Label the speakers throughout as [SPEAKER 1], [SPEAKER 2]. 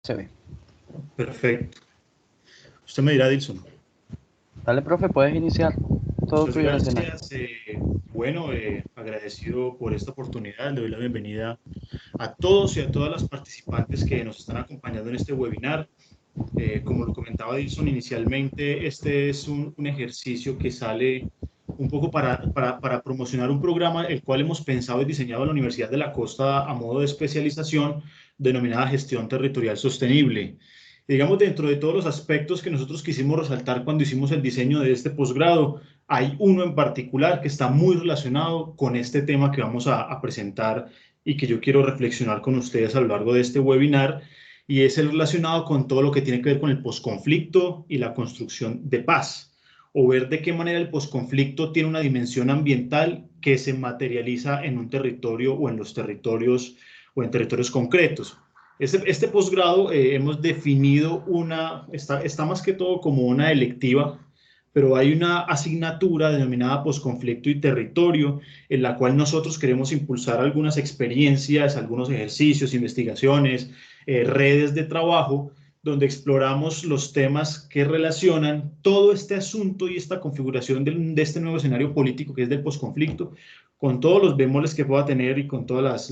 [SPEAKER 1] Se ve.
[SPEAKER 2] Perfecto. Usted me dirá, Dilson.
[SPEAKER 1] Dale, profe, puedes iniciar. Todo
[SPEAKER 2] Muchas
[SPEAKER 1] tuyo el escenario.
[SPEAKER 2] gracias. Bueno, agradecido por esta oportunidad. Le doy la bienvenida a todos y a todas las participantes que nos están acompañando en este webinar. Como lo comentaba Dilson inicialmente, este es un ejercicio que sale un poco para promocionar un programa el cual hemos pensado y diseñado en la Universidad de la Costa a modo de especialización denominada Gestión Territorial Sostenible. Y digamos, dentro de todos los aspectos que nosotros quisimos resaltar cuando hicimos el diseño de este posgrado, hay uno en particular que está muy relacionado con este tema que vamos a presentar y que yo quiero reflexionar con ustedes a lo largo de este webinar, y es el relacionado con todo lo que tiene que ver con el posconflicto y la construcción de paz, o ver de qué manera el posconflicto tiene una dimensión ambiental que se materializa en un territorio o en los territorios o en territorios concretos. Este posgrado hemos definido está más que todo como una electiva, pero hay una asignatura denominada posconflicto y territorio, en la cual nosotros queremos impulsar algunas experiencias, algunos ejercicios, investigaciones, redes de trabajo, donde exploramos los temas que relacionan todo este asunto y esta configuración de este nuevo escenario político que es del posconflicto, con todos los bemoles que pueda tener y con todas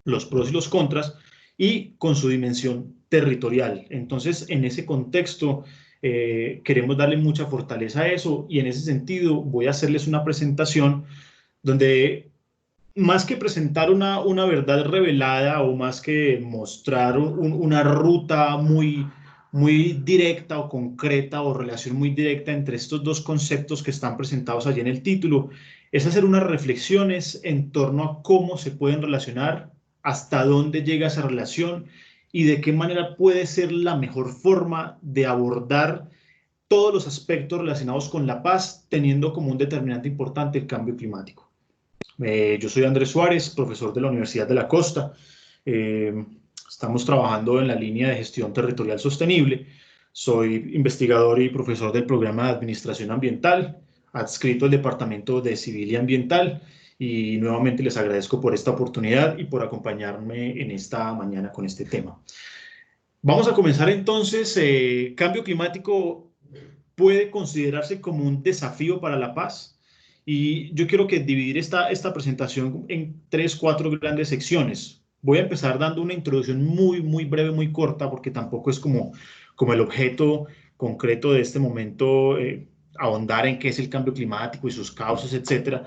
[SPEAKER 2] los pros y los contras, y con su dimensión territorial. Entonces, en ese contexto, queremos darle mucha fortaleza a eso, y en ese sentido voy a hacerles una presentación donde, más que presentar una verdad revelada o más que mostrar una ruta muy directa o concreta o relación muy directa entre estos dos conceptos que están presentados allí en el título, es hacer unas reflexiones en torno a cómo se pueden relacionar, hasta dónde llega esa relación y de qué manera puede ser la mejor forma de abordar todos los aspectos relacionados con la paz, teniendo como un determinante importante el cambio climático. Yo soy Andrés Suárez, profesor de la Universidad de la Costa. Eh, Estamos trabajando en la línea de gestión territorial sostenible. Soy investigador y profesor del programa de administración ambiental, adscrito al Departamento de Civil y Ambiental. Y nuevamente les agradezco por esta oportunidad y por acompañarme en esta mañana con este tema. Vamos a comenzar entonces. Cambio climático puede considerarse como un desafío para la paz. Y yo quiero dividir esta presentación en tres, cuatro grandes secciones. Voy a empezar dando una introducción muy breve, muy corta, porque tampoco es como el objeto concreto de este momento, ahondar en qué es el cambio climático y sus causas, etcétera.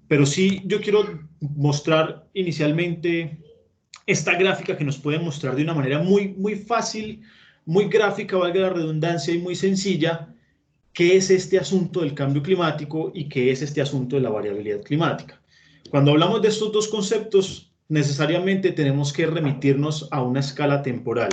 [SPEAKER 2] Pero sí, yo quiero mostrar inicialmente esta gráfica que nos puede mostrar de una manera muy fácil, muy gráfica, valga la redundancia, y muy sencilla, qué es este asunto del cambio climático y qué es este asunto de la variabilidad climática. Cuando hablamos de estos dos conceptos, necesariamente tenemos que remitirnos a una escala temporal.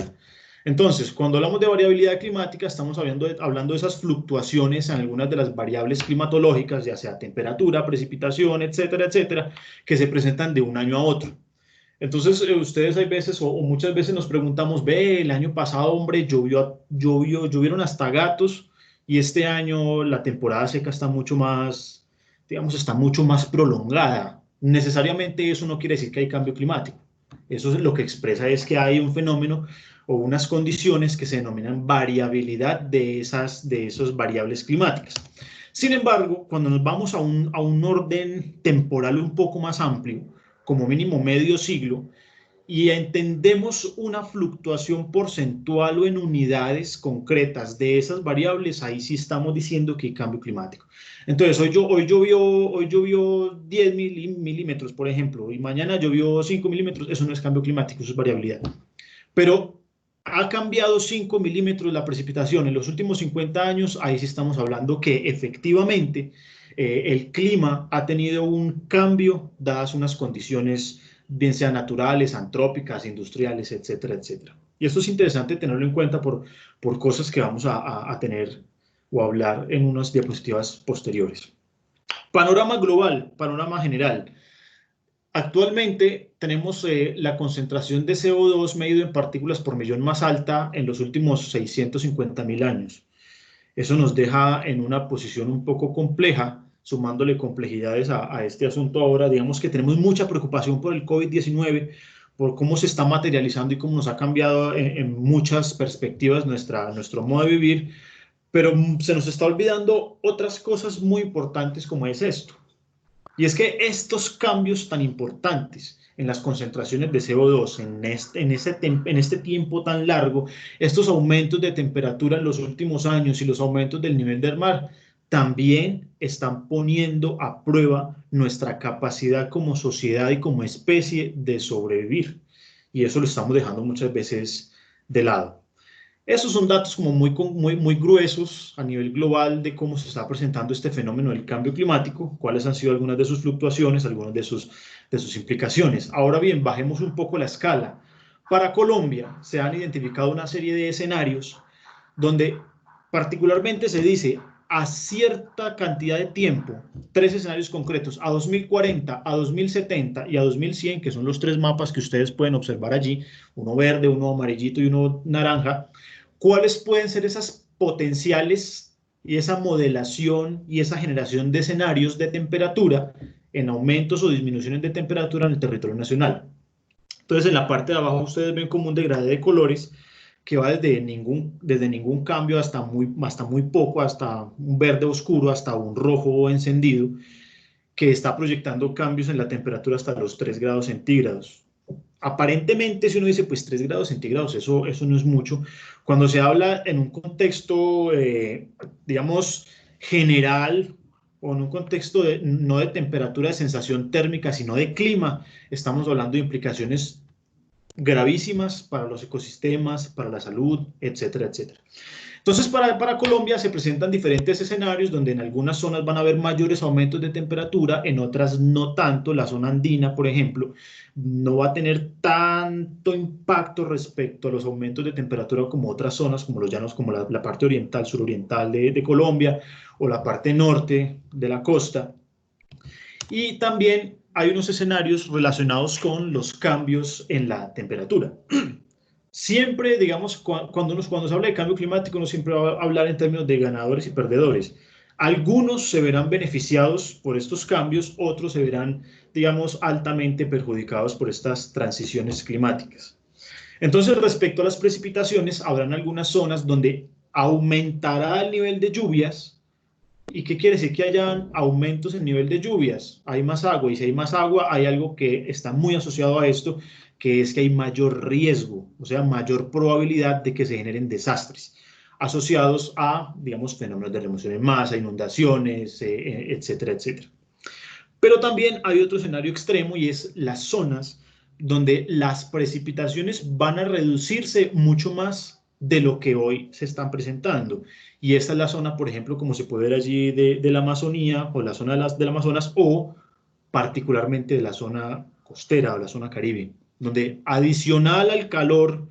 [SPEAKER 2] Entonces, cuando hablamos de variabilidad climática, estamos hablando de esas fluctuaciones en algunas de las variables climatológicas, ya sea temperatura, precipitación, etcétera, etcétera, que se presentan de un año a otro. Entonces, ustedes hay veces o muchas veces nos preguntamos, ve, el año pasado, hombre, llovieron hasta gatos, y este año la temporada seca está mucho más, digamos, está mucho más prolongada. Necesariamente eso no quiere decir que hay cambio climático. Eso es lo que expresa es que hay un fenómeno o unas condiciones que se denominan variabilidad de esas variables climáticas. Sin embargo, cuando nos vamos a un orden temporal un poco más amplio, como mínimo medio siglo, y entendemos una fluctuación porcentual o en unidades concretas de esas variables, ahí sí estamos diciendo que hay cambio climático. Entonces, hoy llovió 10 milímetros, por ejemplo, y mañana llovió 5 milímetros, eso no es cambio climático, eso es variabilidad. Pero ha cambiado 5 milímetros la precipitación en los últimos 50 años, ahí sí estamos hablando que efectivamente el clima ha tenido un cambio dadas unas condiciones, bien sean naturales, antrópicas, industriales, etcétera, etcétera. Y esto es interesante tenerlo en cuenta por cosas que vamos a tener o a hablar en unas diapositivas posteriores. Panorama global, panorama general. Actualmente tenemos la concentración de CO2 medido en partículas por millón más alta en los últimos 650.000 años. Eso nos deja en una posición un poco compleja, sumándole complejidades a este asunto ahora. Digamos que tenemos mucha preocupación por el COVID-19 por cómo se está materializando y cómo nos ha cambiado en muchas perspectivas nuestro modo de vivir, pero se nos está olvidando otras cosas muy importantes como es esto. Y es que estos cambios tan importantes en las concentraciones de CO2 en este tiempo tan largo, estos aumentos de temperatura en los últimos años y los aumentos del nivel del mar, también están poniendo a prueba nuestra capacidad como sociedad y como especie de sobrevivir. Y eso lo estamos dejando muchas veces de lado. Esos son datos como muy gruesos a nivel global de cómo se está presentando este fenómeno del cambio climático, cuáles han sido algunas de sus fluctuaciones, algunas de sus implicaciones. Ahora bien, bajemos un poco la escala. Para Colombia se han identificado una serie de escenarios donde particularmente se dice a cierta cantidad de tiempo, tres escenarios concretos, a 2040, a 2070 y a 2100, que son los tres mapas que ustedes pueden observar allí, uno verde, uno amarillito y uno naranja. ¿Cuáles pueden ser esas potenciales y esa modelación y esa generación de escenarios de temperatura en aumentos o disminuciones de temperatura en el territorio nacional? Entonces, en la parte de abajo ustedes ven como un degradé de colores que va desde ningún cambio hasta muy poco, hasta un verde oscuro, hasta un rojo encendido, que está proyectando cambios en la temperatura hasta los 3 grados centígrados. Aparentemente, si uno dice, pues 3 grados centígrados, eso no es mucho. Cuando se habla en un contexto, digamos, general, o en un contexto no de temperatura de sensación térmica, sino de clima, estamos hablando de implicaciones gravísimas para los ecosistemas, para la salud, etcétera, etcétera. Entonces, para Colombia se presentan diferentes escenarios donde en algunas zonas van a haber mayores aumentos de temperatura, en otras no tanto. La zona andina, por ejemplo, no va a tener tanto impacto respecto a los aumentos de temperatura como otras zonas, como los llanos, como la parte oriental, suroriental de Colombia, o la parte norte de la costa. Y también hay unos escenarios relacionados con los cambios en la temperatura. Siempre, digamos, cuando se habla de cambio climático, uno siempre va a hablar en términos de ganadores y perdedores. Algunos se verán beneficiados por estos cambios, otros se verán, digamos, altamente perjudicados por estas transiciones climáticas. Entonces, respecto a las precipitaciones, habrán algunas zonas donde aumentará el nivel de lluvias. ¿Y qué quiere decir? Que hayan aumentos en nivel de lluvias, hay más agua, y si hay más agua, hay algo que está muy asociado a esto, que es que hay mayor riesgo, o sea, mayor probabilidad de que se generen desastres asociados a, digamos, fenómenos de remoción en masa, inundaciones, etcétera, etcétera. Pero también hay otro escenario extremo y es las zonas donde las precipitaciones van a reducirse mucho más de lo que hoy se están presentando. Y esta es la zona, por ejemplo, como se puede ver allí de la Amazonía o la zona del Amazonas, o particularmente de la zona costera o la zona Caribe, donde adicional al calor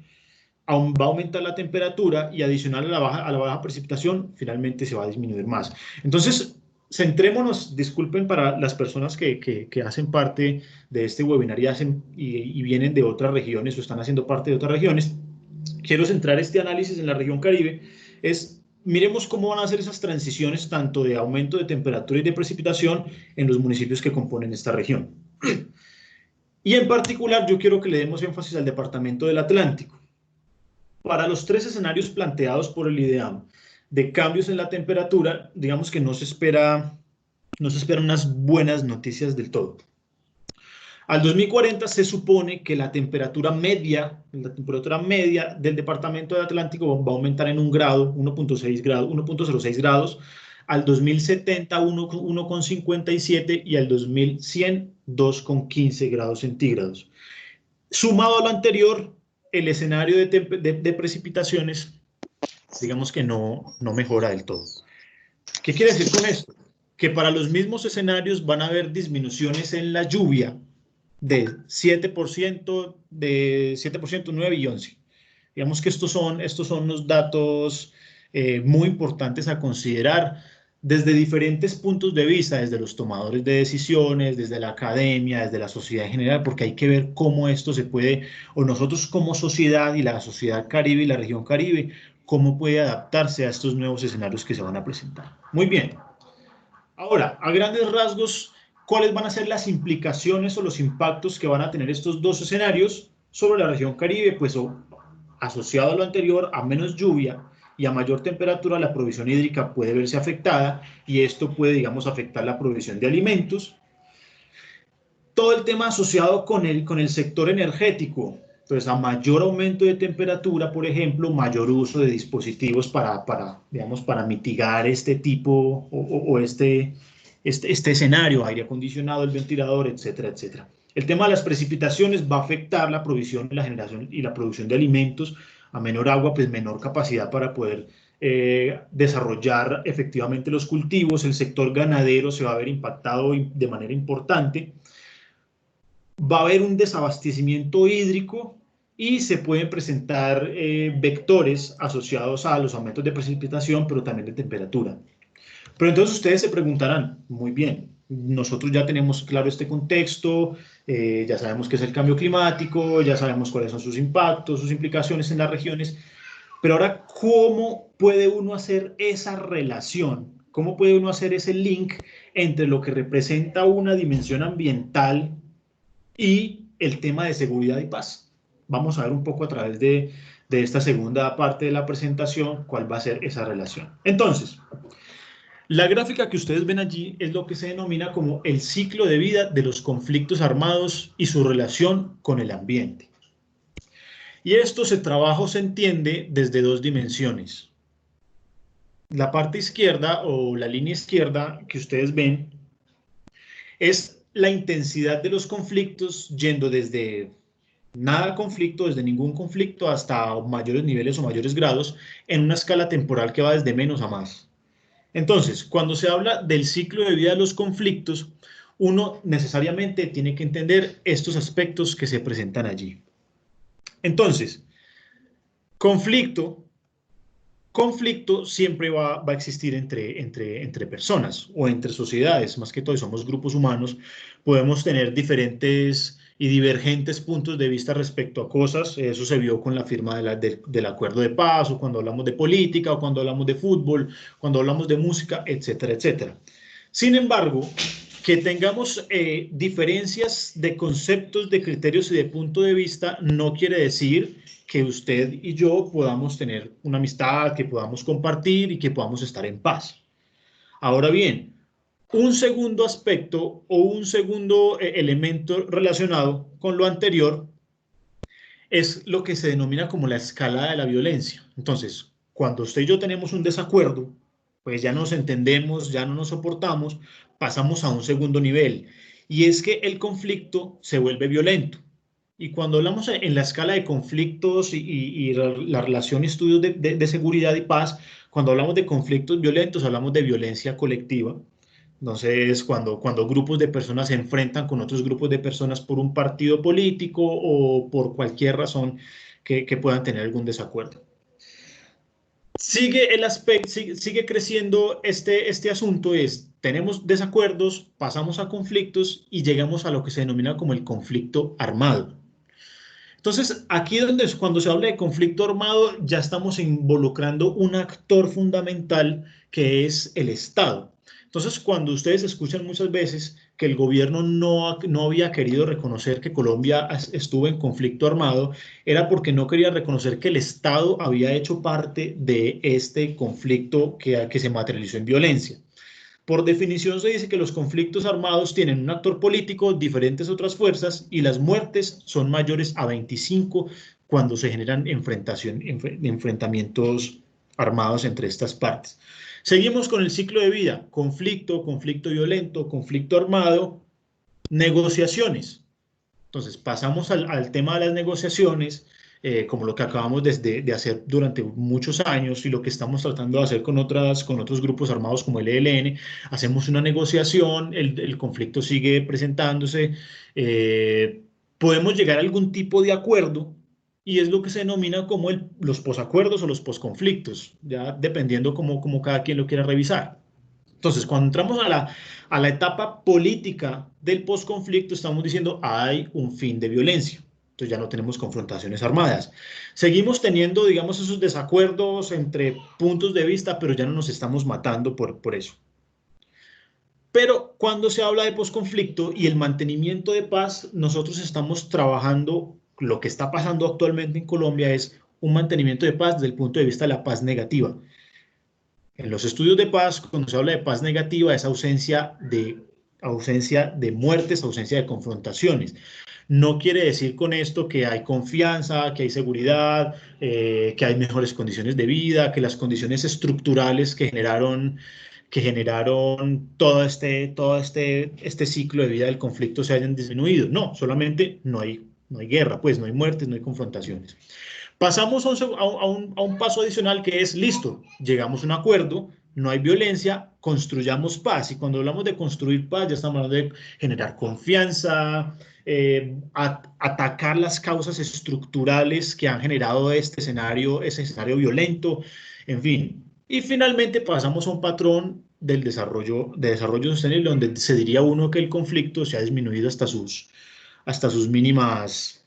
[SPEAKER 2] va a aumentar la temperatura y adicional a la baja precipitación, finalmente se va a disminuir más. Entonces, centrémonos, disculpen para las personas que hacen parte de este webinar y vienen de otras regiones o están haciendo parte de otras regiones. Quiero centrar este análisis en la región Caribe. Miremos cómo van a ser esas transiciones tanto de aumento de temperatura y de precipitación en los municipios que componen esta región. Y en particular, yo quiero que le demos énfasis al departamento del Atlántico. Para los tres escenarios planteados por el IDEAM de cambios en la temperatura, digamos que no se esperan unas buenas noticias del todo. Al 2040 se supone que la temperatura media del departamento del Atlántico va a aumentar en 1.06 grados, al 2070 1,57 y al 2100 2,15 grados centígrados. Sumado a lo anterior, el escenario de precipitaciones, digamos que no mejora del todo. ¿Qué quiere decir con esto? Que para los mismos escenarios van a haber disminuciones en la lluvia de 7%, 9 y 11. Digamos que estos son los datos muy importantes a considerar desde diferentes puntos de vista, desde los tomadores de decisiones, desde la academia, desde la sociedad en general, porque hay que ver cómo esto se puede, o nosotros como sociedad y la sociedad Caribe y la región Caribe, cómo puede adaptarse a estos nuevos escenarios que se van a presentar. Muy bien. Ahora, a grandes rasgos, ¿cuáles van a ser las implicaciones o los impactos que van a tener estos dos escenarios? sobre la región Caribe, pues asociado a lo anterior, a menos lluvia y a mayor temperatura, la provisión hídrica puede verse afectada y esto puede, digamos, afectar la provisión de alimentos. Todo el tema asociado con el sector energético. Entonces, a mayor aumento de temperatura, por ejemplo, mayor uso de dispositivos digamos, para mitigar este tipo o este escenario, aire acondicionado, el ventilador, etcétera, etcétera. El tema de las precipitaciones va a afectar la provisión, la generación y la producción de alimentos. A menor agua, pues menor capacidad para poder desarrollar efectivamente los cultivos. El sector ganadero se va a ver impactado de manera importante. Va a haber un desabastecimiento hídrico y se pueden presentar vectores asociados a los aumentos de precipitación, pero también de temperatura. Pero entonces ustedes se preguntarán, muy bien, nosotros ya tenemos claro este contexto, ya sabemos qué es el cambio climático, ya sabemos cuáles son sus impactos, sus implicaciones en las regiones, pero ahora, ¿cómo puede uno hacer esa relación? ¿Cómo puede uno hacer ese link entre lo que representa una dimensión ambiental y el tema de seguridad y paz? Vamos a ver un poco a través de esta segunda parte de la presentación cuál va a ser esa relación. Entonces, la gráfica que ustedes ven allí es lo que se denomina como el ciclo de vida de los conflictos armados y su relación con el ambiente. Y esto se trabaja o se entiende desde dos dimensiones. La parte izquierda o la línea izquierda que ustedes ven es la intensidad de los conflictos yendo desde nada conflicto, desde ningún conflicto hasta mayores niveles o mayores grados en una escala temporal que va desde menos a más. Entonces, cuando se habla del ciclo de vida de los conflictos, uno necesariamente tiene que entender estos aspectos que se presentan allí. Entonces, conflicto siempre va a existir entre personas o entre sociedades, más que todo, somos grupos humanos, podemos tener diferentes y divergentes puntos de vista respecto a cosas. Eso se vio con la firma del acuerdo de paz, o cuando hablamos de política, o cuando hablamos de fútbol, cuando hablamos de música, etcétera, etcétera. Sin embargo, que tengamos diferencias de conceptos, de criterios y de punto de vista no quiere decir que usted y yo podamos tener una amistad, que podamos compartir y que podamos estar en paz. Ahora bien, un segundo aspecto o un segundo elemento relacionado con lo anterior es lo que se denomina como la escala de la violencia. Entonces, cuando usted y yo tenemos un desacuerdo, pues ya nos entendemos, ya no nos soportamos, pasamos a un segundo nivel. Y es que el conflicto se vuelve violento. Y cuando hablamos en la escala de conflictos y la relación y estudios de seguridad y paz, cuando hablamos de conflictos violentos, hablamos de violencia colectiva. Entonces, cuando grupos de personas se enfrentan con otros grupos de personas por un partido político o por cualquier razón que puedan tener algún desacuerdo. Sigue creciendo este asunto, tenemos desacuerdos, pasamos a conflictos y llegamos a lo que se denomina como el conflicto armado. Entonces, aquí cuando se habla de conflicto armado, ya estamos involucrando un actor fundamental que es el Estado. Entonces, cuando ustedes escuchan muchas veces que el gobierno no había querido reconocer que Colombia estuvo en conflicto armado, era porque no quería reconocer que el Estado había hecho parte de este conflicto que se materializó en violencia. Por definición se dice que los conflictos armados tienen un actor político, diferentes otras fuerzas, y las muertes son mayores a 25 cuando se generan enfrentamientos armados entre estas partes. Seguimos con el ciclo de vida: conflicto, conflicto violento, conflicto armado, negociaciones. Entonces pasamos al tema de las negociaciones, como lo que acabamos de hacer durante muchos años y lo que estamos tratando de hacer con otros grupos armados como el ELN. Hacemos una negociación, el conflicto sigue presentándose, podemos llegar a algún tipo de acuerdo y es lo que se denomina como los posacuerdos o los posconflictos, ya dependiendo como cada quien lo quiera revisar. Entonces, cuando entramos a la etapa política del posconflicto, estamos diciendo hay un fin de violencia. Entonces ya no tenemos confrontaciones armadas. Seguimos teniendo, digamos, esos desacuerdos entre puntos de vista, pero ya no nos estamos matando por eso. Pero cuando se habla de posconflicto y el mantenimiento de paz, nosotros estamos trabajando lo que está pasando actualmente en Colombia es un mantenimiento de paz desde el punto de vista de la paz negativa. En los estudios de paz, cuando se habla de paz negativa, es ausencia de muertes, ausencia de confrontaciones. No quiere decir con esto que hay confianza, que hay seguridad, que hay mejores condiciones de vida, que las condiciones estructurales que generaron todo este ciclo de vida del conflicto se hayan disminuido. No, solamente no hay guerra, pues no hay muertes, no hay confrontaciones. Pasamos a un paso adicional que es, listo, llegamos a un acuerdo, no hay violencia, construyamos paz. Y cuando hablamos de construir paz, ya estamos hablando de generar confianza, atacar las causas estructurales que han generado ese escenario violento, en fin. Y finalmente pasamos a un patrón de desarrollo sostenible, donde se diría uno que el conflicto se ha disminuido hasta sus mínimas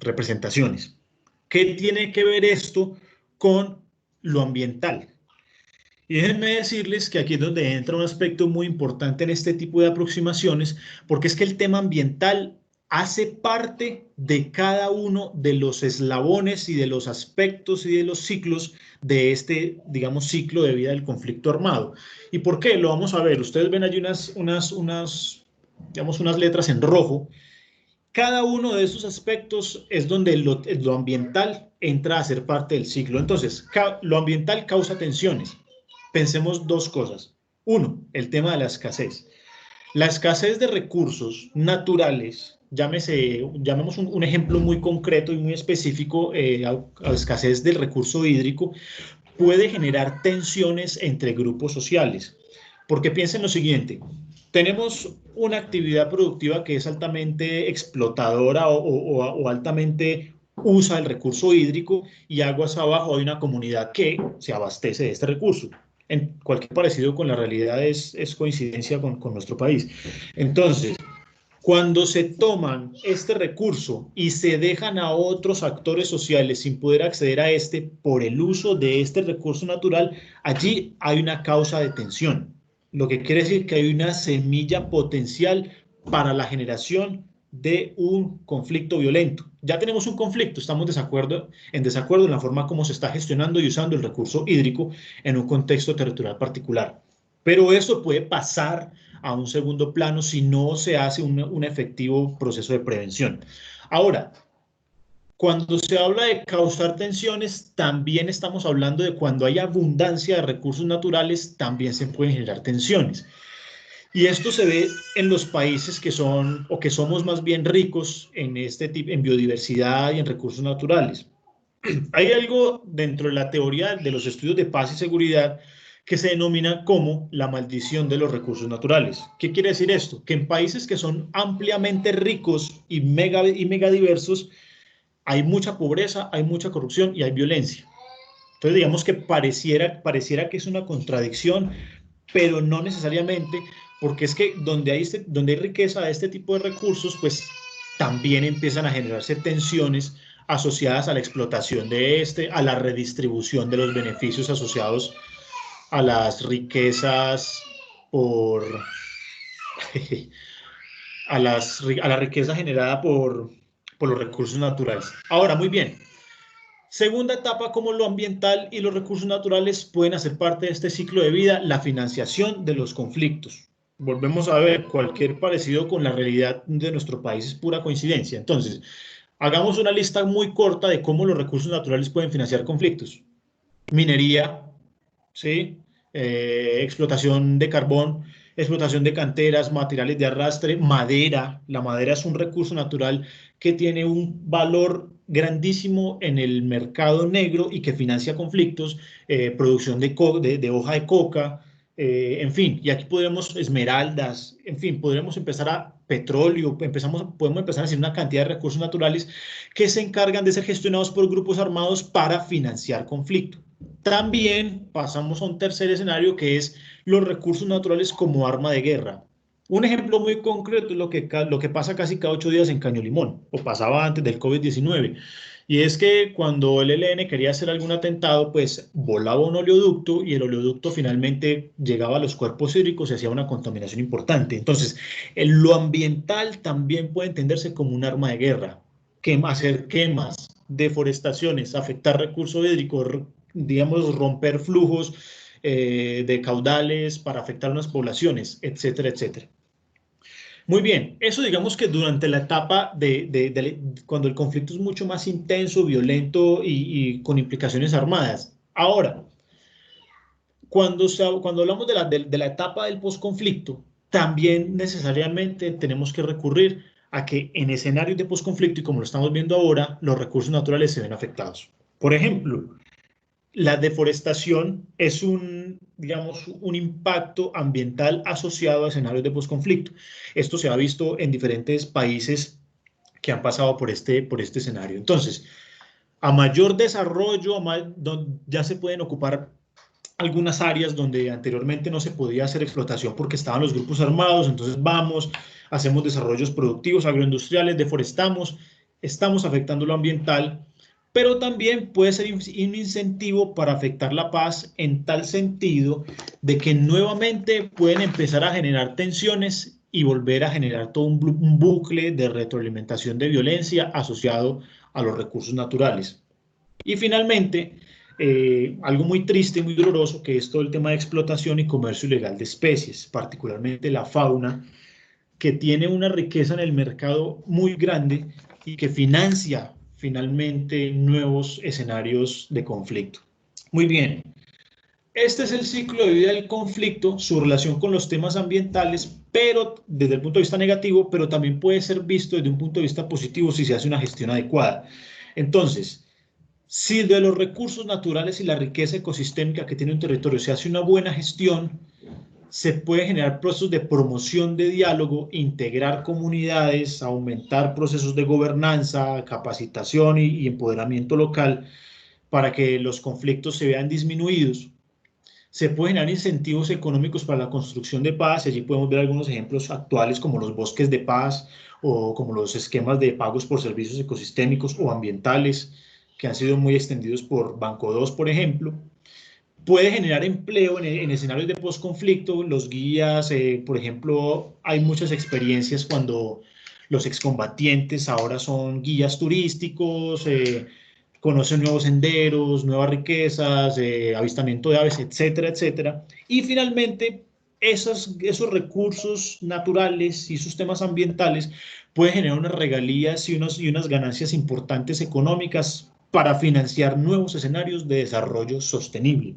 [SPEAKER 2] representaciones. ¿Qué tiene que ver esto con lo ambiental? Y déjenme decirles que aquí es donde entra un aspecto muy importante en este tipo de aproximaciones, porque es que el tema ambiental hace parte de cada uno de los eslabones y de los aspectos y de los ciclos de este, digamos, ciclo de vida del conflicto armado. ¿Y por qué? Lo vamos a ver. Ustedes ven allí digamos, unas letras en rojo. Cada uno de esos aspectos es donde lo ambiental entra a ser parte del ciclo. Entonces, lo ambiental causa tensiones. Pensemos dos cosas. Uno, el tema de la escasez. La escasez de recursos naturales, llamemos un ejemplo muy concreto y muy específico, a escasez del recurso hídrico, puede generar tensiones entre grupos sociales. Porque piensen lo siguiente, tenemos una actividad productiva que es altamente explotadora o altamente usa el recurso hídrico, y aguas abajo hay una comunidad que se abastece de este recurso. En cualquier parecido con la realidad es coincidencia con nuestro país. Entonces, cuando se toman este recurso y se dejan a otros actores sociales sin poder acceder a este por el uso de este recurso natural, allí hay una causa de tensión, lo que quiere decir que hay una semilla potencial para la generación de un conflicto violento. Ya tenemos un conflicto, estamos en desacuerdo en la forma como se está gestionando y usando el recurso hídrico en un contexto territorial particular. Pero eso puede pasar a un segundo plano si no se hace un efectivo proceso de prevención. Ahora, cuando se habla de causar tensiones, también estamos hablando de cuando hay abundancia de recursos naturales, también se pueden generar tensiones. Y esto se ve en los países que son o que somos más bien ricos en biodiversidad y en recursos naturales. Hay algo dentro de la teoría de los estudios de paz y seguridad que se denomina como la maldición de los recursos naturales. ¿Qué quiere decir esto? Que en países que son ampliamente ricos y mega diversos, hay mucha pobreza, hay mucha corrupción y hay violencia. Entonces, digamos que pareciera que es una contradicción, pero no necesariamente, porque es que donde hay riqueza de este tipo de recursos, pues también empiezan a generarse tensiones asociadas a la explotación a la redistribución de los beneficios asociados a las riquezas por a la riqueza generada por los recursos naturales. Ahora, muy bien. Segunda etapa, como lo ambiental y los recursos naturales pueden hacer parte de este ciclo de vida, la financiación de los conflictos. Volvemos a ver, cualquier parecido con la realidad de nuestro país es pura coincidencia. Entonces, hagamos una lista muy corta de cómo los recursos naturales pueden financiar conflictos. Minería, ¿sí? Explotación de carbón, explotación de canteras, materiales de arrastre, madera. La madera es un recurso natural que tiene un valor grandísimo en el mercado negro y que financia conflictos, producción de hoja de coca, en fin, y aquí podemos esmeraldas, en fin, podremos empezar a petróleo, podemos empezar a decir una cantidad de recursos naturales que se encargan de ser gestionados por grupos armados para financiar conflicto. También pasamos a un tercer escenario que es los recursos naturales como arma de guerra. Un ejemplo muy concreto es lo que pasa casi cada 8 días en Caño Limón, o pasaba antes del COVID-19. Y es que cuando el ELN quería hacer algún atentado, pues volaba un oleoducto y el oleoducto finalmente llegaba a los cuerpos hídricos y hacía una contaminación importante. Entonces, lo ambiental también puede entenderse como un arma de guerra. Hacer quemas, deforestaciones, afectar recursos hídricos, digamos, romper flujos de caudales para afectar unas poblaciones, etcétera, etcétera. Muy bien, eso digamos que durante la etapa cuando el conflicto es mucho más intenso, violento y con implicaciones armadas. Ahora, cuando hablamos de la etapa del posconflicto, también necesariamente tenemos que recurrir a que en escenarios de posconflicto, y como lo estamos viendo ahora, los recursos naturales se ven afectados. Por ejemplo, la deforestación es digamos, un impacto ambiental asociado a escenarios de posconflicto. Esto se ha visto en diferentes países que han pasado por este escenario. Entonces, a mayor desarrollo, ya se pueden ocupar algunas áreas donde anteriormente no se podía hacer explotación porque estaban los grupos armados, entonces vamos, hacemos desarrollos productivos, agroindustriales, deforestamos, estamos afectando lo ambiental, pero también puede ser un incentivo para afectar la paz en tal sentido de que nuevamente pueden empezar a generar tensiones y volver a generar todo un bucle de retroalimentación de violencia asociado a los recursos naturales. Y finalmente, algo muy triste y muy doloroso, que es todo el tema de explotación y comercio ilegal de especies, particularmente la fauna, que tiene una riqueza en el mercado muy grande y que financia finalmente nuevos escenarios de conflicto. Muy bien, este es el ciclo de vida del conflicto, su relación con los temas ambientales, pero desde el punto de vista negativo, pero también puede ser visto desde un punto de vista positivo si se hace una gestión adecuada. Entonces, si de los recursos naturales y la riqueza ecosistémica que tiene un territorio se hace una buena gestión, se puede generar procesos de promoción de diálogo, integrar comunidades, aumentar procesos de gobernanza, capacitación y empoderamiento local para que los conflictos se vean disminuidos. Se pueden generar incentivos económicos para la construcción de paz, y allí podemos ver algunos ejemplos actuales como los bosques de paz o como los esquemas de pagos por servicios ecosistémicos o ambientales que han sido muy extendidos por Banco 2, por ejemplo. Puede generar empleo en escenarios de posconflicto. Los guías, por ejemplo, hay muchas experiencias cuando los excombatientes ahora son guías turísticos, conocen nuevos senderos, nuevas riquezas, avistamiento de aves, etcétera, etcétera. Y finalmente, esos recursos naturales y esos temas ambientales pueden generar unas regalías y unas ganancias importantes económicas para financiar nuevos escenarios de desarrollo sostenible.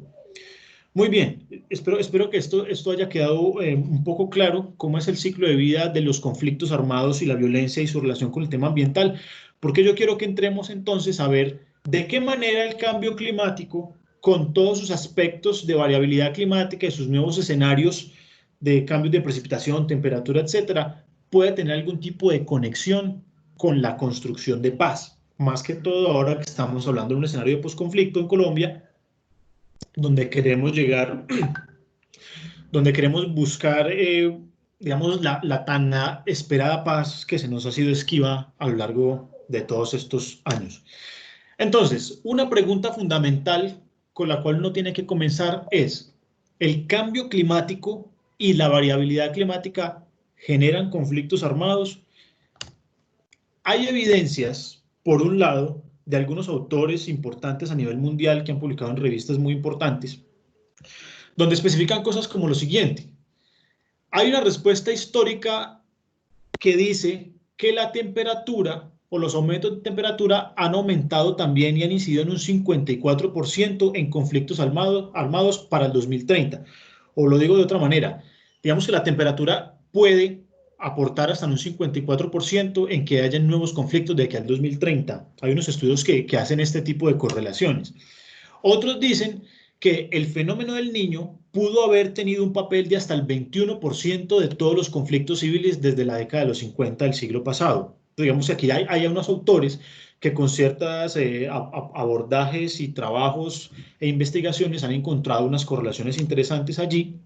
[SPEAKER 2] Muy bien, espero que esto haya quedado un poco claro cómo es el ciclo de vida de los conflictos armados y la violencia y su relación con el tema ambiental, porque yo quiero que entremos entonces a ver de qué manera el cambio climático, con todos sus aspectos de variabilidad climática y sus nuevos escenarios de cambios de precipitación, temperatura, etcétera, puede tener algún tipo de conexión con la construcción de paz. Más que todo ahora que estamos hablando de un escenario de posconflicto en Colombia, donde queremos llegar, donde queremos buscar, digamos, la tan esperada paz que se nos ha sido esquiva a lo largo de todos estos años. Entonces, una pregunta fundamental con la cual uno tiene que comenzar es, ¿el cambio climático y la variabilidad climática generan conflictos armados? Hay evidencias, por un lado, de algunos autores importantes a nivel mundial que han publicado en revistas muy importantes, donde especifican cosas como lo siguiente. Hay una respuesta histórica que dice que la temperatura o los aumentos de temperatura han aumentado también y han incidido en un 54% en conflictos armados para el 2030. O lo digo de otra manera, digamos que la temperatura puede aportar hasta un 54% en que haya nuevos conflictos de aquí al 2030. Hay unos estudios que hacen este tipo de correlaciones. Otros dicen que el fenómeno del Niño pudo haber tenido un papel de hasta el 21% de todos los conflictos civiles desde la década de los 50 del siglo pasado. Digamos que aquí hay unos autores que con ciertos abordajes y trabajos e investigaciones han encontrado unas correlaciones interesantes allí.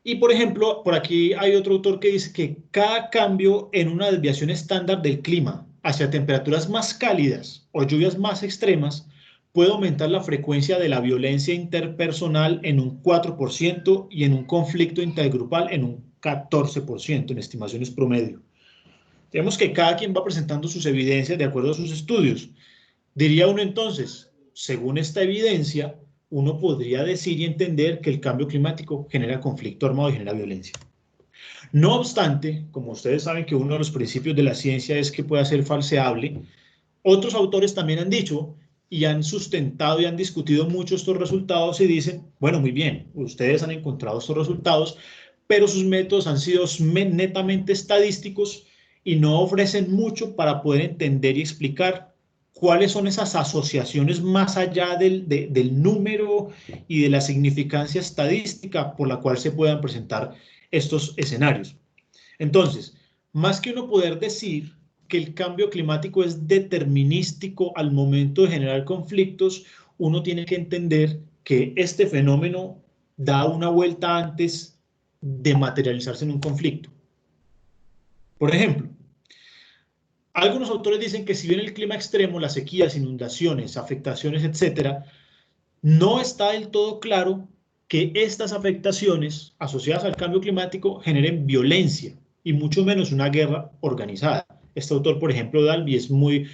[SPEAKER 2] Y, por ejemplo, por aquí hay otro autor que dice que cada cambio en una desviación estándar del clima hacia temperaturas más cálidas o lluvias más extremas puede aumentar la frecuencia de la violencia interpersonal en un 4% y en un conflicto intergrupal en un 14% en estimaciones promedio. Digamos que cada quien va presentando sus evidencias de acuerdo a sus estudios. Diría uno entonces, según esta evidencia, uno podría decir y entender que el cambio climático genera conflicto armado y genera violencia. No obstante, como ustedes saben que uno de los principios de la ciencia es que pueda ser falseable, otros autores también han dicho y han sustentado y han discutido mucho estos resultados y dicen, bueno, muy bien, ustedes han encontrado estos resultados, pero sus métodos han sido netamente estadísticos y no ofrecen mucho para poder entender y explicar cuáles son esas asociaciones más allá del número y de la significancia estadística por la cual se puedan presentar estos escenarios. Entonces, más que uno poder decir que el cambio climático es determinístico al momento de generar conflictos, uno tiene que entender que este fenómeno da una vuelta antes de materializarse en un conflicto. Por ejemplo, algunos autores dicen que si bien el clima extremo, las sequías, inundaciones, afectaciones, etcétera, no está del todo claro que estas afectaciones asociadas al cambio climático generen violencia y mucho menos una guerra organizada. Este autor, por ejemplo, Dalby, es muy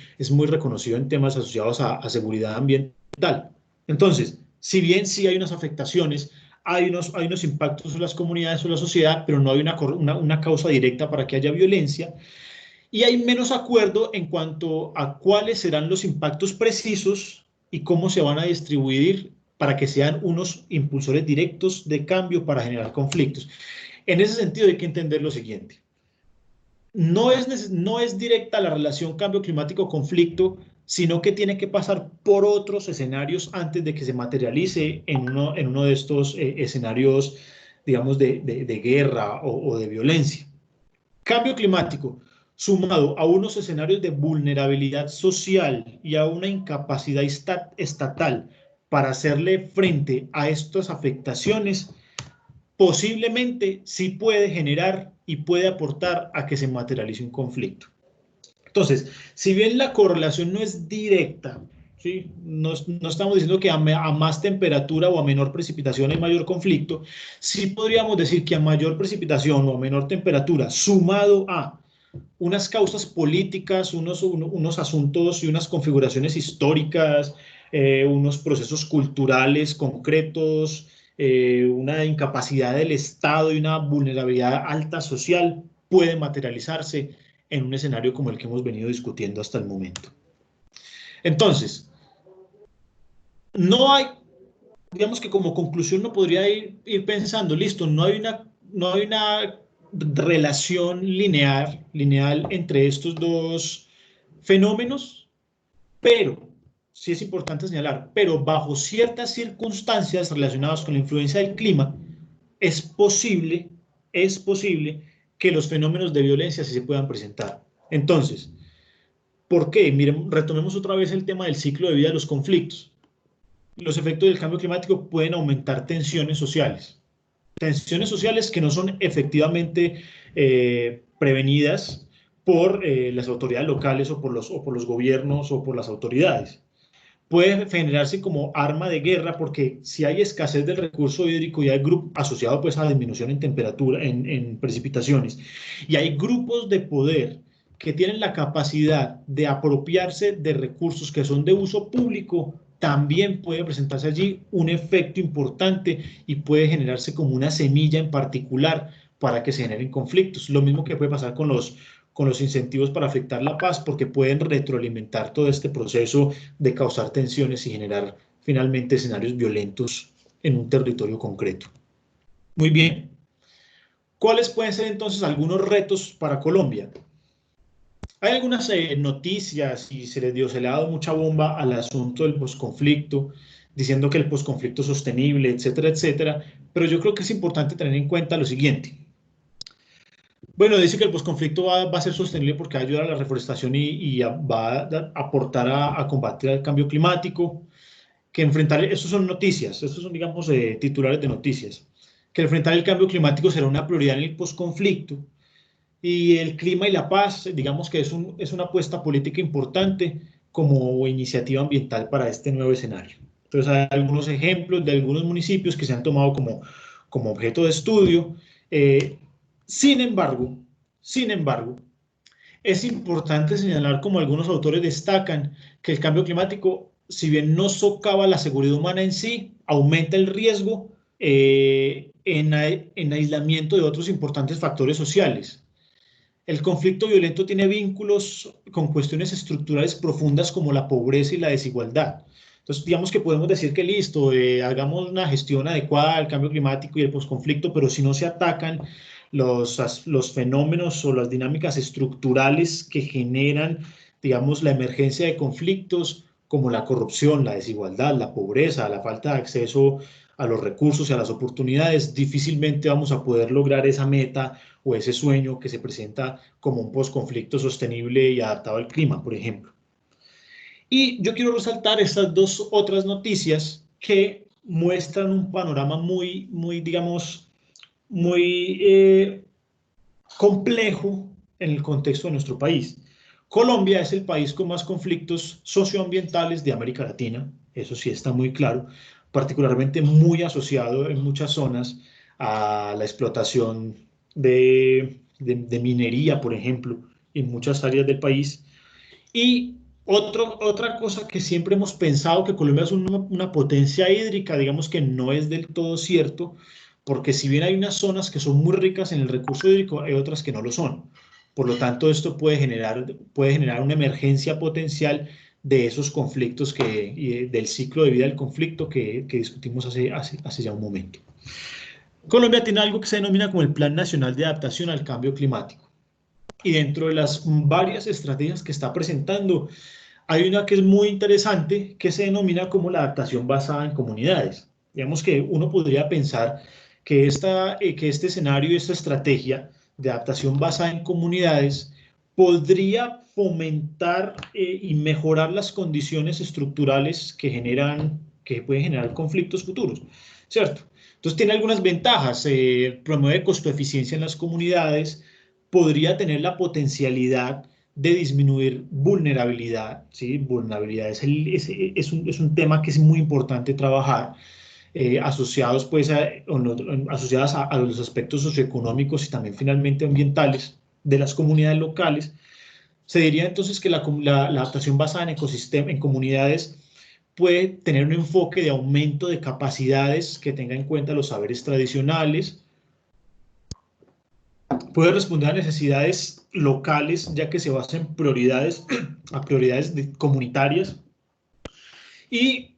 [SPEAKER 2] reconocido en temas asociados a seguridad ambiental. Entonces, si bien sí hay unas afectaciones, hay unos impactos sobre las comunidades o la sociedad, pero no hay una causa directa para que haya violencia, y hay menos acuerdo en cuanto a cuáles serán los impactos precisos y cómo se van a distribuir para que sean unos impulsores directos de cambio para generar conflictos. En ese sentido hay que entender lo siguiente. No es directa la relación cambio climático-conflicto, sino que tiene que pasar por otros escenarios antes de que se materialice en uno de estos escenarios, digamos, de guerra o de violencia. Cambio climático sumado a unos escenarios de vulnerabilidad social y a una incapacidad estatal para hacerle frente a estas afectaciones, posiblemente sí puede generar y puede aportar a que se materialice un conflicto. Entonces, si bien la correlación no es directa, ¿sí? No estamos diciendo que a más temperatura o a menor precipitación hay mayor conflicto, sí podríamos decir que a mayor precipitación o a menor temperatura, sumado a unas causas políticas, unos asuntos y unas configuraciones históricas, unos procesos culturales concretos, una incapacidad del Estado y una vulnerabilidad alta social puede materializarse en un escenario como el que hemos venido discutiendo hasta el momento. Entonces, no hay, digamos que como conclusión no podría ir pensando, listo, no hay una relación lineal entre estos dos fenómenos, pero sí es importante señalar, pero bajo ciertas circunstancias relacionadas con la influencia del clima, es posible que los fenómenos de violencia sí se puedan presentar. Entonces, ¿por qué? Miren, retomemos otra vez el tema del ciclo de vida de los conflictos. Los efectos del cambio climático pueden aumentar tensiones sociales que no son efectivamente prevenidas por las autoridades locales o por los gobiernos o por las autoridades. Puede generarse como arma de guerra porque si hay escasez del recurso hídrico y hay asociado pues a disminución en temperatura, en precipitaciones, y hay grupos de poder que tienen la capacidad de apropiarse de recursos que son de uso público, también puede presentarse allí un efecto importante y puede generarse como una semilla en particular para que se generen conflictos. Lo mismo que puede pasar con los incentivos para afectar la paz, porque pueden retroalimentar todo este proceso de causar tensiones y generar finalmente escenarios violentos en un territorio concreto. Muy bien. ¿Cuáles pueden ser entonces algunos retos para Colombia? Hay algunas noticias y se le ha dado mucha bomba al asunto del posconflicto, diciendo que el posconflicto es sostenible, etcétera, etcétera, pero yo creo que es importante tener en cuenta lo siguiente. Bueno, dice que el posconflicto va a ser sostenible porque va a ayudar a la reforestación y va a aportar a combatir el cambio climático, que enfrentar, estos son noticias, estos son, digamos, titulares de noticias. que enfrentar el cambio climático será una prioridad en el posconflicto, y el clima y la paz, digamos que es una apuesta política importante como iniciativa ambiental para este nuevo escenario. Entonces hay algunos ejemplos de algunos municipios que se han tomado como objeto de estudio. Eh, sin embargo, sin embargo, es importante señalar, como algunos autores destacan, que el cambio climático, si bien no socava la seguridad humana en sí, aumenta el riesgo en aislamiento de otros importantes factores sociales. El conflicto violento tiene vínculos con cuestiones estructurales profundas como la pobreza y la desigualdad. Entonces, digamos que podemos decir que listo, hagamos una gestión adecuada al cambio climático y el posconflicto, pero si no se atacan los fenómenos o las dinámicas estructurales que generan, digamos, la emergencia de conflictos como la corrupción, la desigualdad, la pobreza, la falta de acceso a los recursos y a las oportunidades, difícilmente vamos a poder lograr esa meta o ese sueño que se presenta como un posconflicto sostenible y adaptado al clima, por ejemplo. Y yo quiero resaltar estas dos otras noticias que muestran un panorama muy digamos, muy complejo en el contexto de nuestro país. Colombia es el país con más conflictos socioambientales de América Latina, eso sí está muy claro, particularmente muy asociado en muchas zonas a la explotación de minería, por ejemplo, en muchas áreas del país. Y otra cosa que siempre hemos pensado, que Colombia es una potencia hídrica, digamos que no es del todo cierto, porque si bien hay unas zonas que son muy ricas en el recurso hídrico, hay otras que no lo son. Por lo tanto, esto puede generar una emergencia potencial de esos conflictos del ciclo de vida del conflicto que discutimos hace ya un momento. Colombia tiene algo que se denomina como el Plan Nacional de Adaptación al Cambio Climático. Y dentro de las varias estrategias que está presentando, hay una que es muy interesante que se denomina como la adaptación basada en comunidades. Digamos que uno podría pensar que este escenario y esta estrategia de adaptación basada en comunidades podría fomentar y mejorar las condiciones estructurales que pueden generar conflictos futuros, ¿cierto? Entonces tiene algunas ventajas, promueve costo eficiencia en las comunidades, podría tener la potencialidad de disminuir vulnerabilidad, ¿sí? Vulnerabilidad es un tema que es muy importante trabajar, asociados pues asociadas a los aspectos socioeconómicos y también finalmente ambientales de las comunidades locales. Se diría entonces que la adaptación basada en ecosistema, en comunidades, puede tener un enfoque de aumento de capacidades que tenga en cuenta los saberes tradicionales, puede responder a necesidades locales, ya que se basa en prioridades, a prioridades comunitarias, y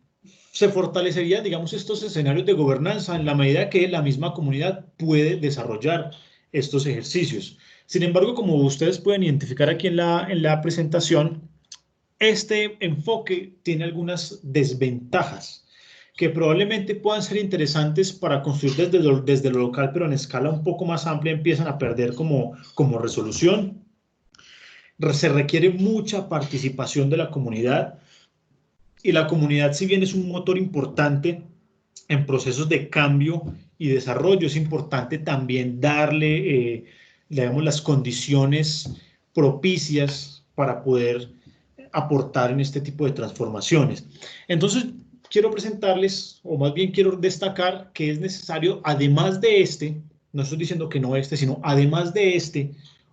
[SPEAKER 2] se fortalecería, digamos, estos escenarios de gobernanza en la medida que la misma comunidad puede desarrollar estos ejercicios. Sin embargo, como ustedes pueden identificar aquí en la presentación, este enfoque tiene algunas desventajas que probablemente puedan ser interesantes para construir desde lo local, pero en escala un poco más amplia empiezan a perder como resolución. Se requiere mucha participación de la comunidad, y la comunidad, si bien es un motor importante en procesos de cambio y desarrollo, es importante también darle, digamos, las condiciones propicias para poder aportar en este tipo de transformaciones. Entonces, quiero presentarles, o más bien quiero destacar que es necesario, además de no estoy diciendo que no sino además de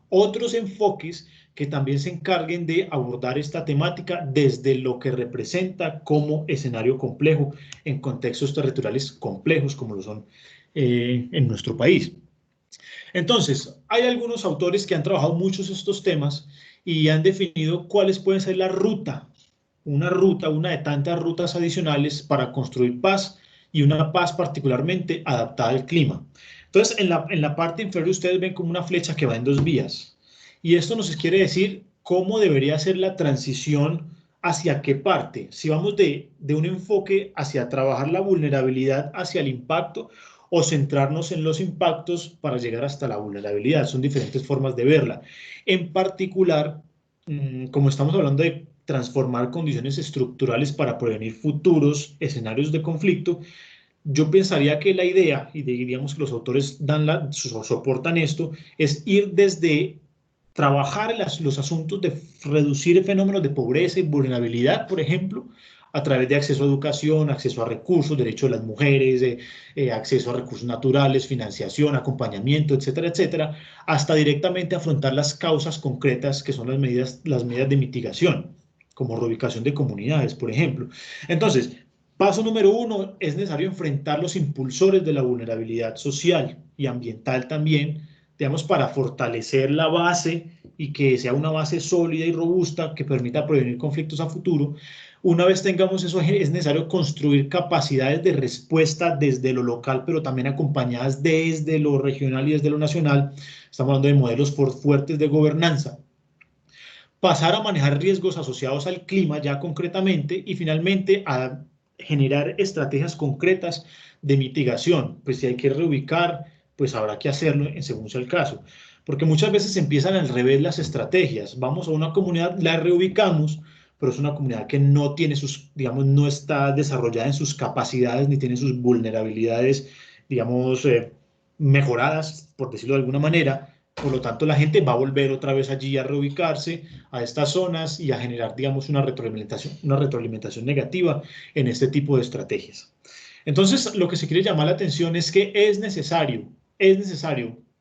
[SPEAKER 2] otros enfoques que también se encarguen de abordar esta temática desde lo que representa como escenario complejo en contextos territoriales complejos como lo son en nuestro país. Entonces, hay algunos autores que han trabajado muchos estos temas y han definido cuáles pueden ser una de tantas rutas adicionales para construir paz, y una paz particularmente adaptada al clima. Entonces, en la parte inferior ustedes ven como una flecha que va en dos vías. Y esto nos quiere decir cómo debería ser la transición, hacia qué parte. Si vamos de un enfoque hacia trabajar la vulnerabilidad, hacia el impacto, o centrarnos en los impactos para llegar hasta la vulnerabilidad. Son diferentes formas de verla. En particular, como estamos hablando de transformar condiciones estructurales para prevenir futuros escenarios de conflicto, yo pensaría que la idea, y diríamos que los autores soportan esto, es ir desde trabajar los asuntos de reducir fenómenos de pobreza y vulnerabilidad, por ejemplo, a través de acceso a educación, acceso a recursos, derecho de las mujeres, acceso a recursos naturales, financiación, acompañamiento, etcétera, etcétera, hasta directamente afrontar las causas concretas que son las medidas de mitigación, como reubicación de comunidades, por ejemplo. Entonces, paso número uno, es necesario enfrentar los impulsores de la vulnerabilidad social y ambiental también, digamos, para fortalecer la base y que sea una base sólida y robusta que permita prevenir conflictos a futuro. Una vez tengamos eso, es necesario construir capacidades de respuesta desde lo local, pero también acompañadas desde lo regional y desde lo nacional. Estamos hablando de modelos fuertes de gobernanza. Pasar a manejar riesgos asociados al clima ya concretamente y finalmente a generar estrategias concretas de mitigación. Pues si hay que reubicar, pues habrá que hacerlo en según sea el caso. Porque muchas veces empiezan al revés las estrategias. Vamos a una comunidad, la reubicamos, pero es una comunidad que no tiene sus, digamos, no está desarrollada en sus capacidades ni tiene sus vulnerabilidades, digamos, mejoradas, por decirlo de alguna manera. Por lo tanto, la gente va a volver otra vez allí a reubicarse a estas zonas y a generar, digamos, una retroalimentación negativa en este tipo de estrategias. Entonces, lo que se quiere llamar la atención es que es necesario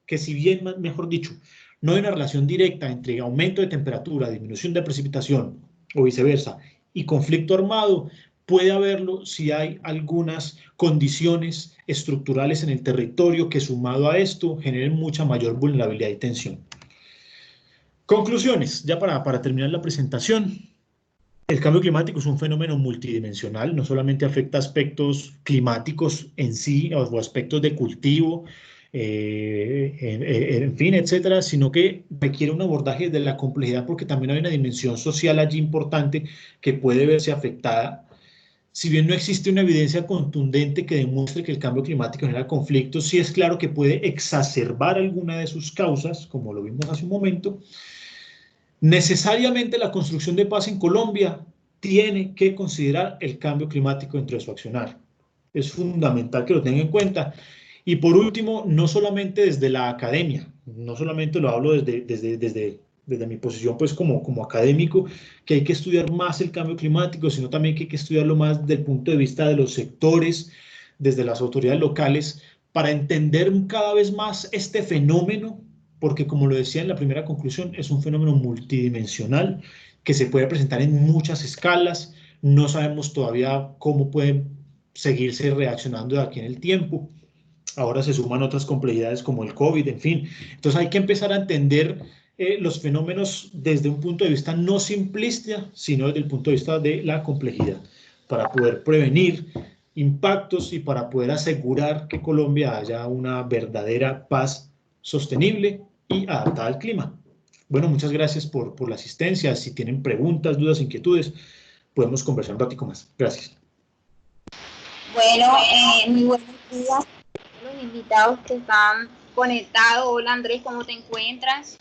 [SPEAKER 2] que si bien, mejor dicho, no hay una relación directa entre aumento de temperatura, disminución de precipitación o viceversa y conflicto armado, puede haberlo si hay algunas condiciones estructurales en el territorio que sumado a esto generen mucha mayor vulnerabilidad y tensión. Conclusiones, ya para terminar la presentación. El cambio climático es un fenómeno multidimensional, no solamente afecta aspectos climáticos en sí o aspectos de cultivo, en fin, etcétera, sino que requiere un abordaje de la complejidad porque también hay una dimensión social allí importante que puede verse afectada. Si bien no existe una evidencia contundente que demuestre que el cambio climático genera conflictos, sí es claro que puede exacerbar alguna de sus causas, como lo vimos hace un momento. Necesariamente la construcción de paz en Colombia tiene que considerar el cambio climático dentro de su accionar. Es fundamental que lo tengan en cuenta. Y por último, no solamente desde la academia, no solamente lo hablo desde mi posición pues como académico, que hay que estudiar más el cambio climático, sino también que hay que estudiarlo más desde el punto de vista de los sectores, desde las autoridades locales, para entender cada vez más este fenómeno porque como lo decía en la primera conclusión, es un fenómeno multidimensional que se puede presentar en muchas escalas, no sabemos todavía cómo pueden seguirse reaccionando de aquí en el tiempo, ahora se suman otras complejidades como el COVID, en fin, entonces hay que empezar a entender los fenómenos desde un punto de vista no simplista, sino desde el punto de vista de la complejidad, para poder prevenir impactos y para poder asegurar que Colombia haya una verdadera paz sostenible y adaptada al clima. Bueno, muchas gracias por la asistencia. Si tienen preguntas, dudas, inquietudes, podemos conversar un ratico más. Gracias.
[SPEAKER 3] Bueno, muy buenos días a los invitados que están conectados. Hola Andrés, ¿cómo te encuentras?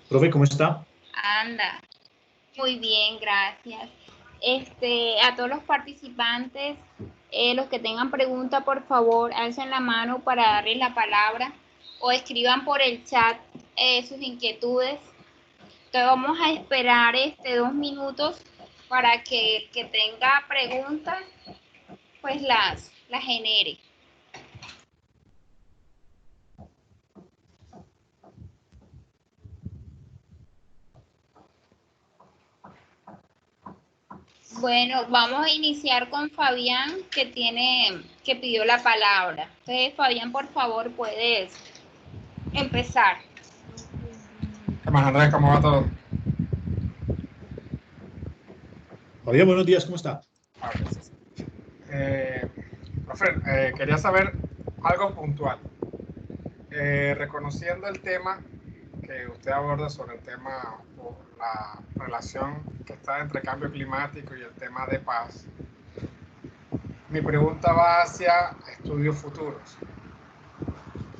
[SPEAKER 2] Profe, ¿cómo está?
[SPEAKER 3] Anda, muy bien, gracias. A todos los participantes, los que tengan pregunta, por favor, alcen la mano para darles la palabra o escriban por el chat sus inquietudes. Entonces vamos a esperar 2 minutos para que el que tenga preguntas, pues las genere. Bueno, vamos a iniciar con Fabián, que pidió la palabra. Entonces, Fabián, por favor, puedes empezar.
[SPEAKER 4] ¿Qué más, Andrés? ¿Cómo va todo?
[SPEAKER 2] Fabián, buenos días, ¿cómo está?
[SPEAKER 4] Profe, quería saber algo puntual. Reconociendo el tema que usted aborda sobre el tema o la relación que está entre cambio climático y el tema de paz, mi pregunta va hacia estudios futuros.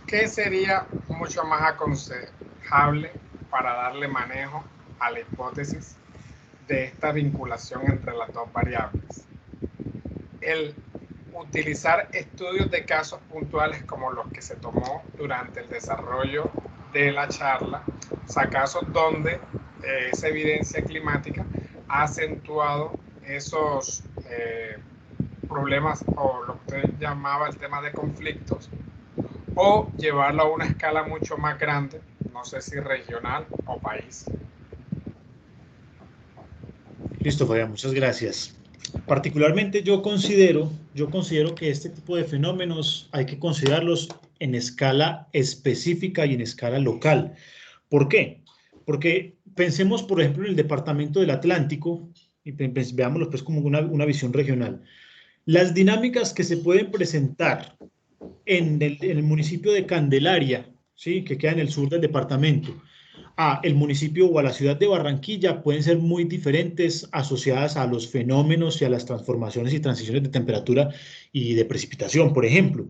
[SPEAKER 4] ¿Qué sería mucho más aconsejable para darle manejo a la hipótesis de esta vinculación entre las dos variables? El utilizar estudios de casos puntuales como los que se tomó durante el desarrollo de la charla, o sea, casos donde esa evidencia climática ha acentuado esos problemas o lo que usted llamaba el tema de conflictos, o llevarlo a una escala mucho más grande, no sé si regional o país.
[SPEAKER 2] Listo, Fabián, muchas gracias. Particularmente yo considero que este tipo de fenómenos hay que considerarlos en escala específica y en escala local. ¿Por qué? Porque pensemos, por ejemplo, en el departamento del Atlántico, y veámoslo pues como una visión regional. Las dinámicas que se pueden presentar en el municipio de Candelaria, ¿sí?, que queda en el sur del departamento, a el municipio o a la ciudad de Barranquilla pueden ser muy diferentes, asociadas a los fenómenos y a las transformaciones y transiciones de temperatura y de precipitación. Por ejemplo,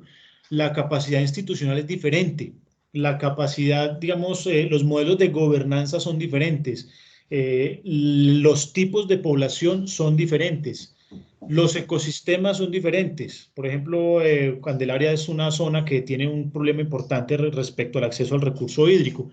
[SPEAKER 2] la capacidad institucional es diferente, la capacidad, digamos, los modelos de gobernanza son diferentes, los tipos de población son diferentes. Los ecosistemas son diferentes. Por ejemplo, Candelaria es una zona que tiene un problema importante respecto al acceso al recurso hídrico.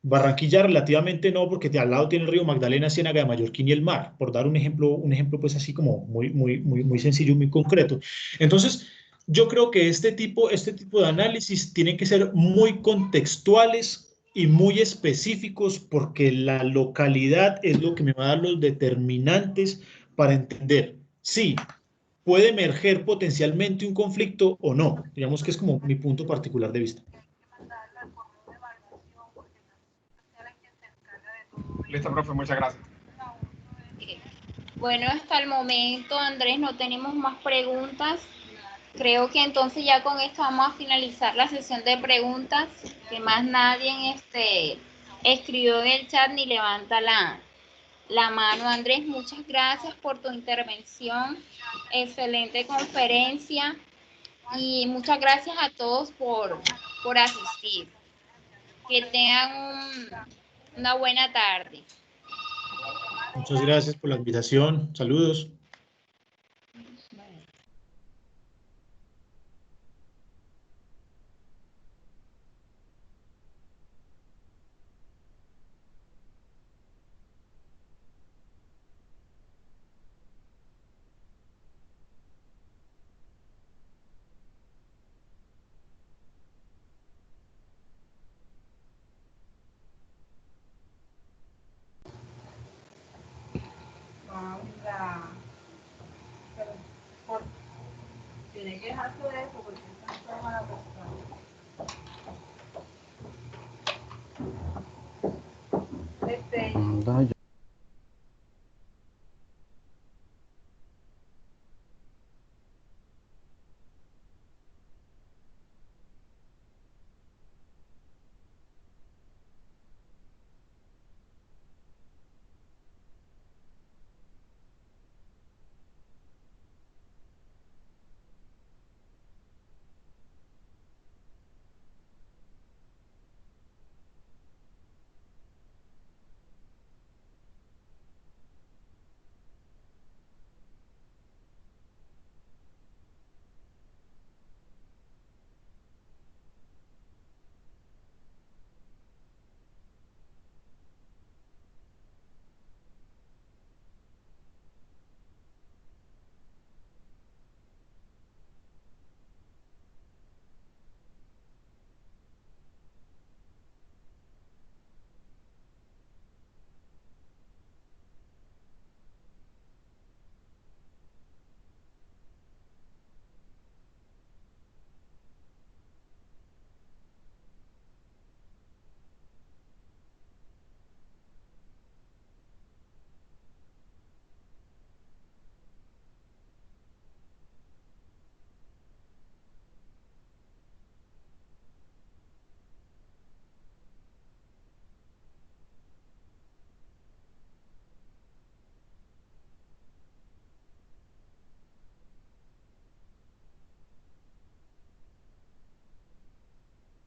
[SPEAKER 2] Barranquilla relativamente no, porque al lado tiene el río Magdalena, Ciénaga de Mallorquín y el mar, por dar un ejemplo pues así como muy sencillo, muy concreto. Entonces, yo creo que este tipo de análisis tienen que ser muy contextuales y muy específicos, porque la localidad es lo que me va a dar los determinantes para entender si puede emerger potencialmente un conflicto o no. Digamos que es como mi punto particular de vista.
[SPEAKER 4] Listo, profe, muchas gracias.
[SPEAKER 3] Bueno, hasta el momento, Andrés, no tenemos más preguntas. Creo que entonces ya con esto vamos a finalizar la sesión de preguntas, que más nadie escribió en el chat ni levanta la mano. Andrés, muchas gracias por tu intervención, excelente conferencia, y muchas gracias a todos por asistir. Que tengan una buena tarde.
[SPEAKER 2] Muchas gracias por la invitación. Saludos.
[SPEAKER 5] Tiene que dejarse de eso porque está toda la persona.
[SPEAKER 1] Ya.